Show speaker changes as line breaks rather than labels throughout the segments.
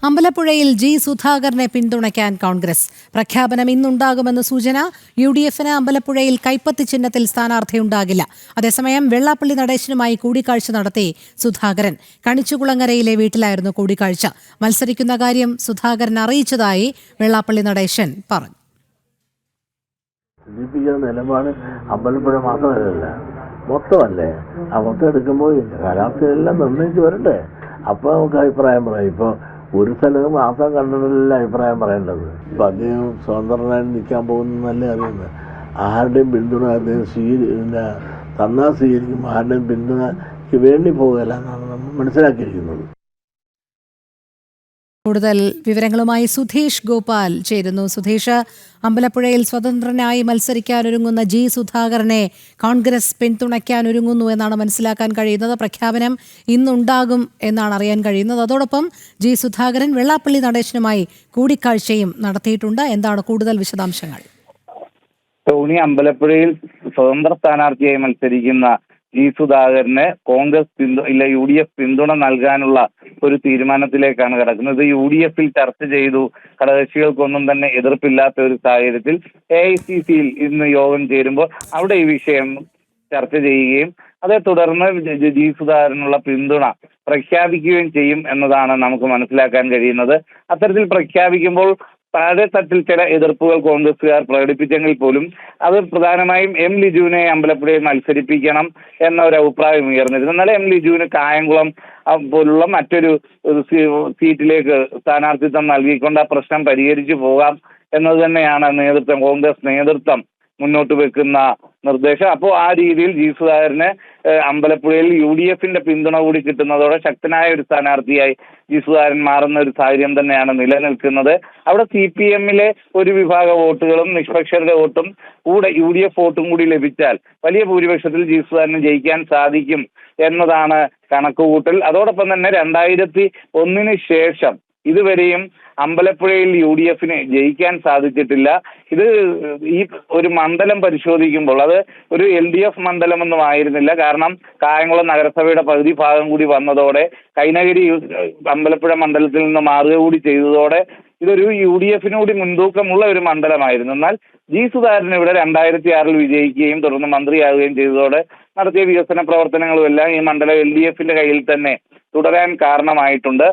അമ്പലപ്പുഴയിൽ G സുധാകരനെ പിന്തുണയ്ക്കാൻ കോൺഗ്രസ്. പ്രഖ്യാപനം ഇന്നുണ്ടാകുമെന്ന് സൂചന. UDFന് അമ്പലപ്പുഴയിൽ കൈപ്പത്തി ചിഹ്നത്തിൽ സ്ഥാനാർത്ഥിയുണ്ടാകില്ല. അതേസമയം വെള്ളാപ്പള്ളി നടേശനുമായി കൂടിക്കാഴ്ച നടത്തി സുധാകരൻ. കണിച്ചുകുളങ്ങരയിലെ വീട്ടിലായിരുന്നു കൂടിക്കാഴ്ച. മത്സരിക്കുന്ന കാര്യം സുധാകരൻ അറിയിച്ചതായി വെള്ളാപ്പള്ളി നടേശൻ പറഞ്ഞു.
നിലപാട് അമ്പലപ്പുഴ മാത്രമല്ല, മൊത്തമല്ലേ. ആ മൊത്തം എടുക്കുമ്പോൾ കാലാവസ്ഥയെല്ലാം നിർണ്ണയിച്ച് വരട്ടെ. അപ്പോൾ നമുക്ക് അഭിപ്രായം പറയാം. ഇപ്പോൾ ഒരു സ്ഥലത്ത് മാത്രം കണ്ടിട്ടല്ല അഭിപ്രായം പറയേണ്ടത്. ഇപ്പം അദ്ദേഹം സ്വതന്ത്രനായി നിൽക്കാൻ പോകുന്നതല്ലേ അറിയുന്നത്. ആരുടെയും പിന്തുണ അദ്ദേഹം തന്നാൽ സ്വീകരിക്കും, ആരുടെയും പിന്തുണയ്ക്ക് വേണ്ടി പോകുകയല്ല എന്നാണ് നമ്മൾ മനസ്സിലാക്കിയിരിക്കുന്നത്.
കൂടുതൽ വിവരങ്ങളുമായി സുധീഷ് ഗോപാൽ ചേരുന്നു. സുധീഷ്, അമ്പലപ്പുഴയിൽ സ്വതന്ത്രനായി മത്സരിക്കാനൊരുങ്ങുന്ന ജി സുധാകരനെ കോൺഗ്രസ് പിന്തുണയ്ക്കാനൊരുങ്ങുന്നു എന്നാണ് മനസ്സിലാക്കാൻ കഴിയുന്നത്. പ്രഖ്യാപനം ഇന്നുണ്ടാകും എന്നാണ് അറിയാൻ കഴിയുന്നത്. അതോടൊപ്പം ജി സുധാകരൻ വെള്ളാപ്പള്ളി നടേശനുമായി കൂടിക്കാഴ്ചയും നടത്തിയിട്ടുണ്ട്. എന്താണ് കൂടുതൽ വിശദാംശങ്ങൾ?
ടോണി, അമ്പലപ്പുഴയിൽ സ്വതന്ത്ര സ്ഥാനാർത്ഥിയായി മത്സരിക്കുന്ന ജി സുധാകരന് കോൺഗ്രസ് UDF പിന്തുണ നൽകാനുള്ള ഒരു തീരുമാനത്തിലേക്കാണ് കിടക്കുന്നത്. UDFൽ ചർച്ച ചെയ്തു. ഘടകകക്ഷികൾക്കൊന്നും തന്നെ എതിർപ്പില്ലാത്ത ഒരു സാഹചര്യത്തിൽ AICCയിൽ ഇന്ന് യോഗം ചേരുമ്പോൾ അവിടെ ഈ വിഷയം ചർച്ച ചെയ്യുകയും അതേ തുടർന്ന് ജി സുധാകരനുള്ള പിന്തുണ പ്രഖ്യാപിക്കുകയും ചെയ്യും എന്നതാണ് നമുക്ക് മനസ്സിലാക്കാൻ കഴിയുന്നത്. അത്തരത്തിൽ പ്രഖ്യാപിക്കുമ്പോൾ താഴെ തട്ടിൽ ചില എതിർപ്പുകൾ കോൺഗ്രസുകാർ പ്രകടിപ്പിച്ചെങ്കിൽ പോലും അത് പ്രധാനമായും M. ലിജുവിനെ അമ്പലപ്പുഴയിൽ മത്സരിപ്പിക്കണം എന്ന ഒരു അഭിപ്രായം ഉയർന്നിരുന്നു. എന്നാൽ M. ലിജുവിന് കായംകുളം പോലുള്ള മറ്റൊരു സീറ്റിലേക്ക് സ്ഥാനാർത്ഥിത്വം നൽകിക്കൊണ്ട് ആ പ്രശ്നം പരിഹരിച്ചു പോകാം എന്നത് തന്നെയാണ് കോൺഗ്രസ് നേതൃത്വം മുന്നോട്ട് വെക്കുന്ന നിർദ്ദേശം. അപ്പോൾ ആ രീതിയിൽ ജി സുധാകരന് അമ്പലപ്പുഴയിൽ UDFന്റെ പിന്തുണ കൂടി കിട്ടുന്നതോടെ ശക്തനായ ഒരു സ്ഥാനാർത്ഥിയായി ജി സുധാകരൻ മാറുന്ന ഒരു സാഹചര്യം തന്നെയാണ് നിലനിൽക്കുന്നത്. അവിടെ CPMലെ ഒരു വിഭാഗ വോട്ടുകളും നിഷ്പക്ഷരുടെ വോട്ടും കൂടെ UDF വോട്ടും കൂടി ലഭിച്ചാൽ വലിയ ഭൂരിപക്ഷത്തിൽ ജി സുധാകരന് ജയിക്കാൻ സാധിക്കും എന്നതാണ് കണക്കുകൂട്ടൽ. അതോടൊപ്പം തന്നെ 2001 ശേഷം ഇതുവരെയും അമ്പലപ്പുഴയിൽ UDFന് ജയിക്കാൻ സാധിച്ചിട്ടില്ല. ഇത് ഈ ഒരു മണ്ഡലം പരിശോധിക്കുമ്പോൾ അത് ഒരു LDF മണ്ഡലമൊന്നും ആയിരുന്നില്ല. കാരണം കായംകുളം നഗരസഭയുടെ പകുതി ഭാഗം കൂടി വന്നതോടെ കൈനഗിരി അമ്പലപ്പുഴ മണ്ഡലത്തിൽ നിന്ന് മാറുക കൂടി ചെയ്തതോടെ ഇതൊരു UDFന് കൂടി മുൻതൂക്കമുള്ള ഒരു മണ്ഡലമായിരുന്നു. എന്നാൽ ജി സുധാകരൻ ഇവിടെ 2006 വിജയിക്കുകയും തുടർന്ന് മന്ത്രിയാവുകയും ചെയ്തതോടെ നടത്തിയ വികസന പ്രവർത്തനങ്ങളും എല്ലാം ഈ മണ്ഡലം LDFന്റെ കയ്യിൽ തന്നെ തുടരാൻ കാരണമായിട്ടുണ്ട്.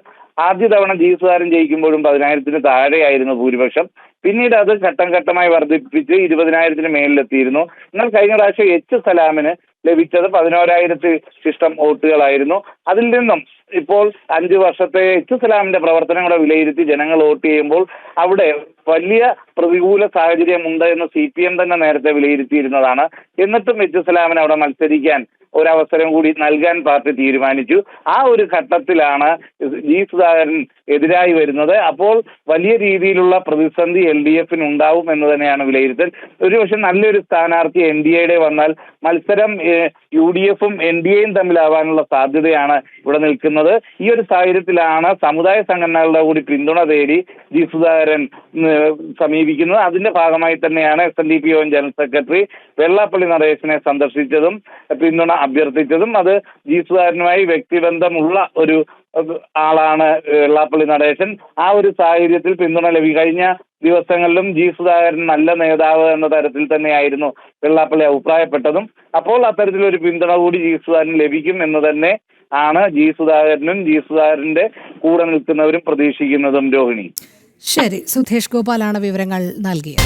ആദ്യ തവണ ജി സുധാകരൻ ജയിക്കുമ്പോഴും 10,000-ന് താഴെയായിരുന്നു ഭൂരിപക്ഷം. പിന്നീട് അത് ഘട്ടം ഘട്ടമായി വർദ്ധിപ്പിച്ച് 20,000-ന് മേലിലെത്തിയിരുന്നു. എന്നാൽ കഴിഞ്ഞ പ്രാവശ്യം H. സലാമിന് ലഭിച്ചത് 11,000 ശിഷ്ടം വോട്ടുകളായിരുന്നു. അതിൽ നിന്നും ഇപ്പോൾ 5 വർഷത്തെ H. സലാമിന്റെ പ്രവർത്തനങ്ങളെ വിലയിരുത്തി ജനങ്ങൾ വോട്ട് ചെയ്യുമ്പോൾ അവിടെ വലിയ പ്രതികൂല സാഹചര്യമുണ്ട് എന്ന് CPM തന്നെ നേരത്തെ വിലയിരുത്തിയിരുന്നതാണ്. എന്നിട്ടും H. സലാമിന് അവിടെ മത്സരിക്കാൻ ഒരവസരം കൂടി നൽകാൻ പാർട്ടി തീരുമാനിച്ചു. ആ ഒരു ഘട്ടത്തിലാണ് ജി സുധാകരൻ എതിരായി വരുന്നത്. അപ്പോൾ വലിയ രീതിയിലുള്ള പ്രതിസന്ധി LDFന് ഉണ്ടാവും എന്ന് തന്നെയാണ് വിലയിരുത്തൽ. ഒരുപക്ഷെ നല്ലൊരു സ്ഥാനാർത്ഥി NDAയുടെ വന്നാൽ മത്സരം UDFും NDAയും തമ്മിലാവാനുള്ള സാധ്യതയാണ് ഇവിടെ നിൽക്കുന്നത്. ഈ ഒരു സാഹചര്യത്തിലാണ് സമുദായ സംഘടനകളുടെ കൂടി പിന്തുണ തേടി ജി സുധാകരൻ സമീപിക്കുന്നത്. അതിന്റെ ഭാഗമായി തന്നെയാണ് SNDP ജനറൽ സെക്രട്ടറി വെള്ളാപ്പള്ളി നടേശനെ സന്ദർശിച്ചതും പിന്തുണ അഭ്യർത്ഥിച്ചതും. അത് ജി സുധാകരനുമായി വ്യക്തിബന്ധമുള്ള ഒരു ആളാണ് വെള്ളാപ്പള്ളി നടേശൻ. ആ ഒരു സാഹചര്യത്തിൽ പിന്തുണ കഴിഞ്ഞ ദിവസങ്ങളിലും ജി സുധാകരൻ നല്ല നേതാവ് എന്ന തരത്തിൽ തന്നെയായിരുന്നു വെള്ളാപ്പള്ളി അഭിപ്രായപ്പെട്ടതും. അപ്പോൾ അത്തരത്തിലൊരു പിന്തുണ കൂടി ജി സുധാകരന് ലഭിക്കും എന്ന് തന്നെ ആണ് ജി സുധാകരനും ജി സുധാകരന്റെ കൂടെ നിൽക്കുന്നവരും പ്രതീക്ഷിക്കുന്നതും. രോഹിണി,
ശരി. സുധീഷ് ഗോപാലാണ് വിവരങ്ങൾ നൽകിയത്.